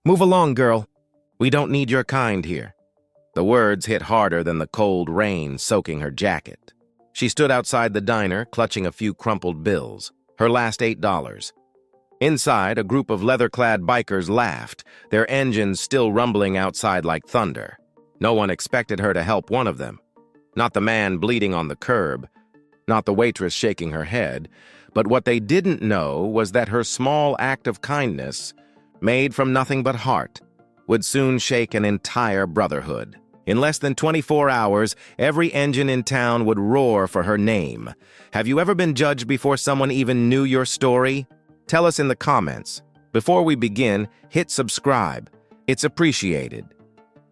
Move along, girl. We don't need your kind here." The words hit harder than the cold rain soaking her jacket. She stood outside the diner, clutching a few crumpled bills, her last $8. Inside, a group of leather-clad bikers laughed, their engines still rumbling outside like thunder. No one expected her to help one of them. Not the man bleeding on the curb, not the waitress shaking her head, but what they didn't know was that her small act of kindness, made from nothing but heart, would soon shake an entire brotherhood. In less than 24 hours, every engine in town would roar for her name. Have you ever been judged before someone even knew your story? Tell us in the comments. Before we begin, hit subscribe. It's appreciated.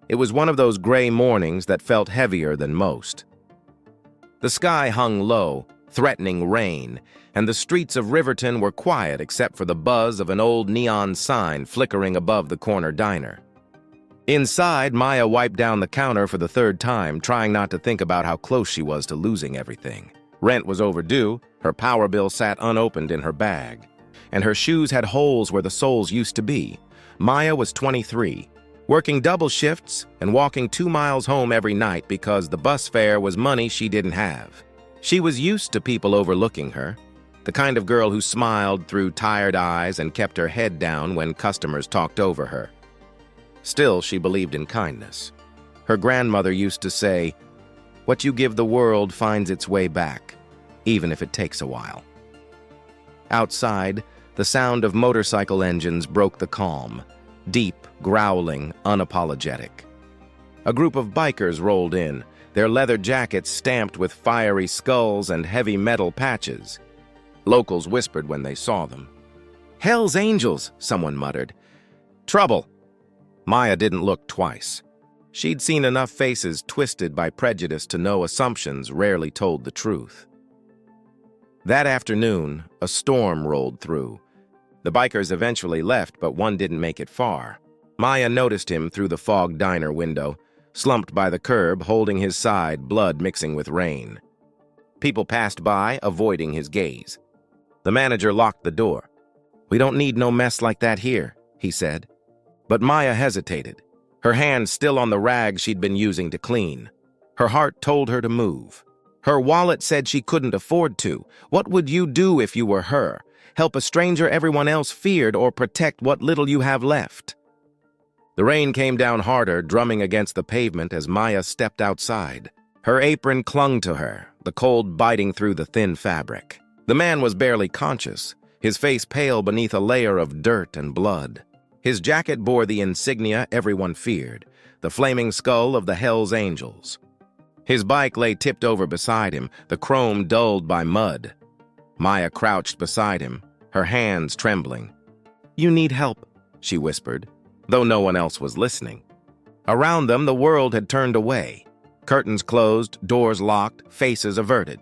It was one of those gray mornings that felt heavier than most. The sky hung low, threatening rain, and the streets of Riverton were quiet except for the buzz of an old neon sign flickering above the corner diner. Inside, Maya wiped down the counter for the third time, trying not to think about how close she was to losing everything. Rent was overdue, her power bill sat unopened in her bag, and her shoes had holes where the soles used to be. Maya was 23, working double shifts and walking 2 miles home every night because the bus fare was money she didn't have. She was used to people overlooking her, the kind of girl who smiled through tired eyes and kept her head down when customers talked over her. Still, she believed in kindness. Her grandmother used to say, "What you give the world finds its way back, even if it takes a while." Outside, the sound of motorcycle engines broke the calm, deep, growling, unapologetic. A group of bikers rolled in, their leather jackets stamped with fiery skulls and heavy metal patches. Locals whispered when they saw them. "Hell's Angels," someone muttered. "Trouble." Maya didn't look twice. She'd seen enough faces twisted by prejudice to know assumptions rarely told the truth. That afternoon, a storm rolled through. The bikers eventually left, but one didn't make it far. Maya noticed him through the fog diner window, slumped by the curb, holding his side, blood mixing with rain. People passed by, avoiding his gaze. The manager locked the door. "We don't need no mess like that here," he said. But Maya hesitated, her hand still on the rag she'd been using to clean. Her heart told her to move. Her wallet said she couldn't afford to. What would you do if you were her? Help a stranger everyone else feared or protect what little you have left? The rain came down harder, drumming against the pavement as Maya stepped outside. Her apron clung to her, the cold biting through the thin fabric. The man was barely conscious, his face pale beneath a layer of dirt and blood. His jacket bore the insignia everyone feared, the flaming skull of the Hell's Angels. His bike lay tipped over beside him, the chrome dulled by mud. Maya crouched beside him, her hands trembling. "You need help," she whispered, though no one else was listening. Around them, the world had turned away. Curtains closed, doors locked, faces averted.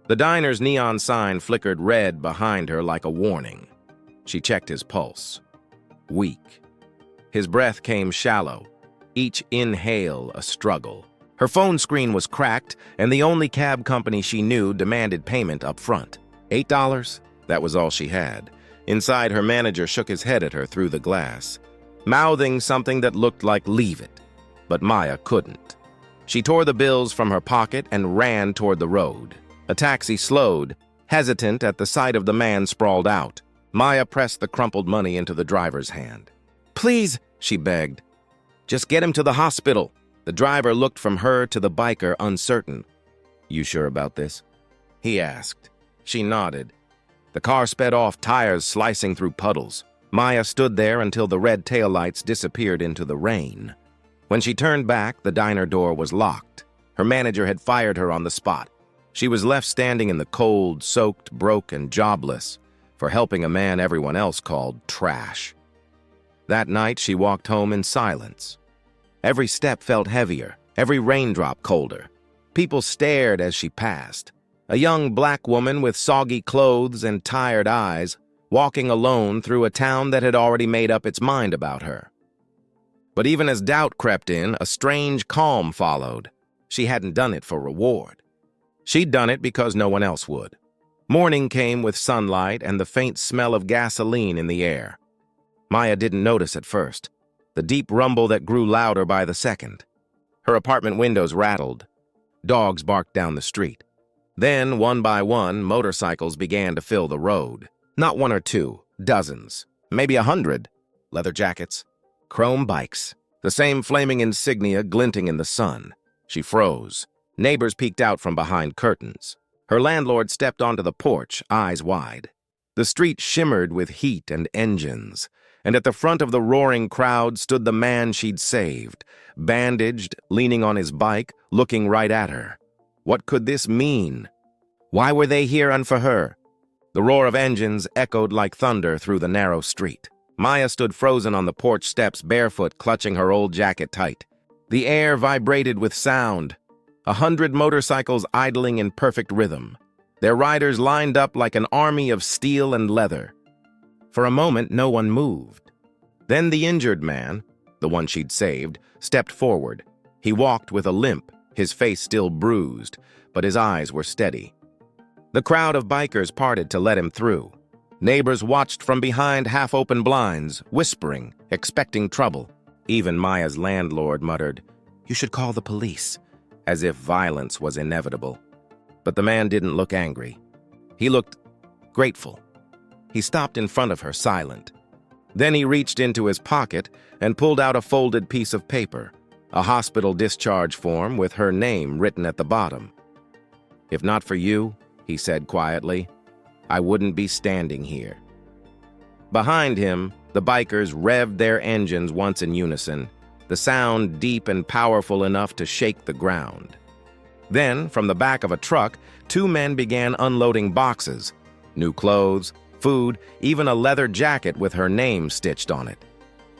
The diner's neon sign flickered red behind her like a warning. She checked his pulse. Weak. His breath came shallow, each inhale a struggle. Her phone screen was cracked, and the only cab company she knew demanded payment up front. $8? That was all she had. Inside, her manager shook his head at her through the glass, mouthing something that looked like "leave it." But Maya couldn't. She tore the bills from her pocket and ran toward the road. A taxi slowed, hesitant at the sight of the man sprawled out. Maya pressed the crumpled money into the driver's hand. "Please," she begged. "Just get him to the hospital." The driver looked from her to the biker, uncertain. "You sure about this?" he asked. She nodded. The car sped off, tires slicing through puddles. Maya stood there until the red taillights disappeared into the rain. When she turned back, the diner door was locked. Her manager had fired her on the spot. She was left standing in the cold, soaked, broke, and jobless, for helping a man everyone else called trash. That night, she walked home in silence. Every step felt heavier, every raindrop colder. People stared as she passed. A young black woman with soggy clothes and tired eyes, walking alone through a town that had already made up its mind about her. But even as doubt crept in, a strange calm followed. She hadn't done it for reward. She'd done it because no one else would. Morning came with sunlight and the faint smell of gasoline in the air. Maya didn't notice at first. the deep rumble that grew louder by the second. Her apartment windows rattled. Dogs barked down the street. Then, one by one, motorcycles began to fill the road. Not one or two, dozens, maybe 100. Leather jackets, chrome bikes, the same flaming insignia glinting in the sun. She froze. Neighbors peeked out from behind curtains. Her landlord stepped onto the porch, eyes wide. The street shimmered with heat and engines, and at the front of the roaring crowd stood the man she'd saved, bandaged, leaning on his bike, looking right at her. What could this mean? Why were they here and for her? The roar of engines echoed like thunder through the narrow street. Maya stood frozen on the porch steps, barefoot, clutching her old jacket tight. The air vibrated with sound. 100 motorcycles idling in perfect rhythm. Their riders lined up like an army of steel and leather. For a moment, no one moved. Then the injured man, the one she'd saved, stepped forward. He walked with a limp, his face still bruised, but his eyes were steady. The crowd of bikers parted to let him through. Neighbors watched from behind half-open blinds, whispering, expecting trouble. Even Maya's landlord muttered, "You should call the police," as if violence was inevitable. But the man didn't look angry. He looked grateful. He stopped in front of her, silent. Then he reached into his pocket and pulled out a folded piece of paper, a hospital discharge form with her name written at the bottom. "If not for you," he said quietly, "I wouldn't be standing here." Behind him, the bikers revved their engines once in unison, the sound deep and powerful enough to shake the ground. Then, from the back of a truck, 2 men began unloading boxes, new clothes, food, even a leather jacket with her name stitched on it.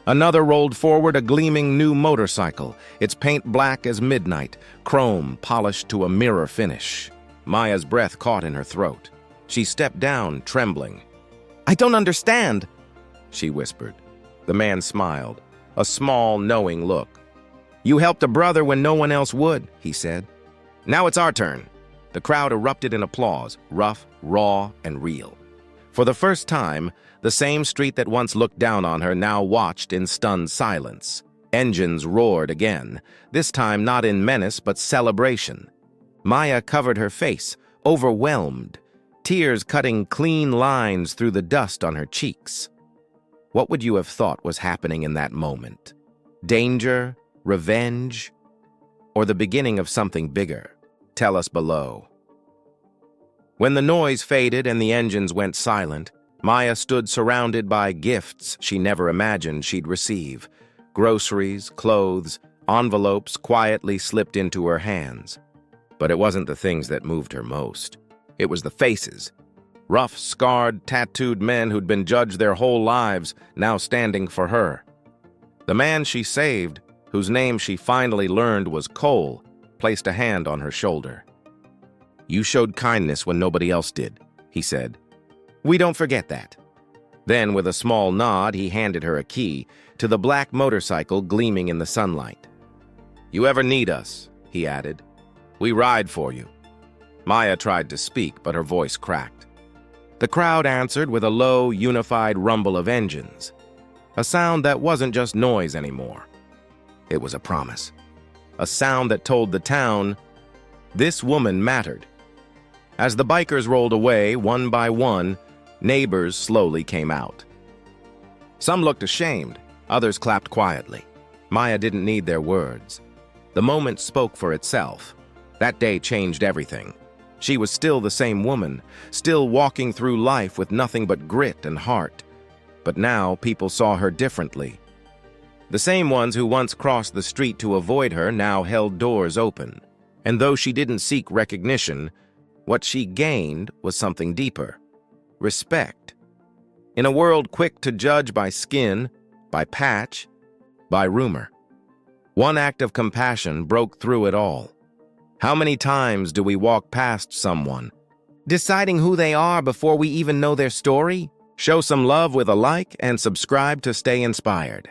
Another rolled forward a gleaming new motorcycle, its paint black as midnight, chrome polished to a mirror finish. Maya's breath caught in her throat. She stepped down, trembling. "I don't understand," she whispered. The man smiled, a small, knowing look. "You helped a brother when no one else would," he said. "Now it's our turn." The crowd erupted in applause, rough, raw, and real. For the first time, the same street that once looked down on her now watched in stunned silence. Engines roared again, this time not in menace but celebration. Maya covered her face, overwhelmed, tears cutting clean lines through the dust on her cheeks. What would you have thought was happening in that moment? Danger? Revenge? Or the beginning of something bigger? Tell us below. When the noise faded and the engines went silent, Maya stood surrounded by gifts she never imagined she'd receive. Groceries, clothes, envelopes quietly slipped into her hands. But it wasn't the things that moved her most. It was the faces. Rough, scarred, tattooed men who'd been judged their whole lives, now standing for her. The man she saved, whose name she finally learned was Cole, placed a hand on her shoulder. "You showed kindness when nobody else did," he said. "We don't forget that." Then, with a small nod, he handed her a key to the black motorcycle gleaming in the sunlight. "You ever need us," he added, "we ride for you." Maya tried to speak, but her voice cracked. The crowd answered with a low, unified rumble of engines, a sound that wasn't just noise anymore. It was a promise, a sound that told the town, this woman mattered. As the bikers rolled away, one by one, neighbors slowly came out. Some looked ashamed, others clapped quietly. Maya didn't need their words. The moment spoke for itself. That day changed everything. She was still the same woman, still walking through life with nothing but grit and heart. But now people saw her differently. The same ones who once crossed the street to avoid her now held doors open. And though she didn't seek recognition, what she gained was something deeper. Respect. In a world quick to judge by skin, by patch, by rumor. One act of compassion broke through it all. How many times do we walk past someone, deciding who they are before we even know their story? Show some love with a like and subscribe to stay inspired.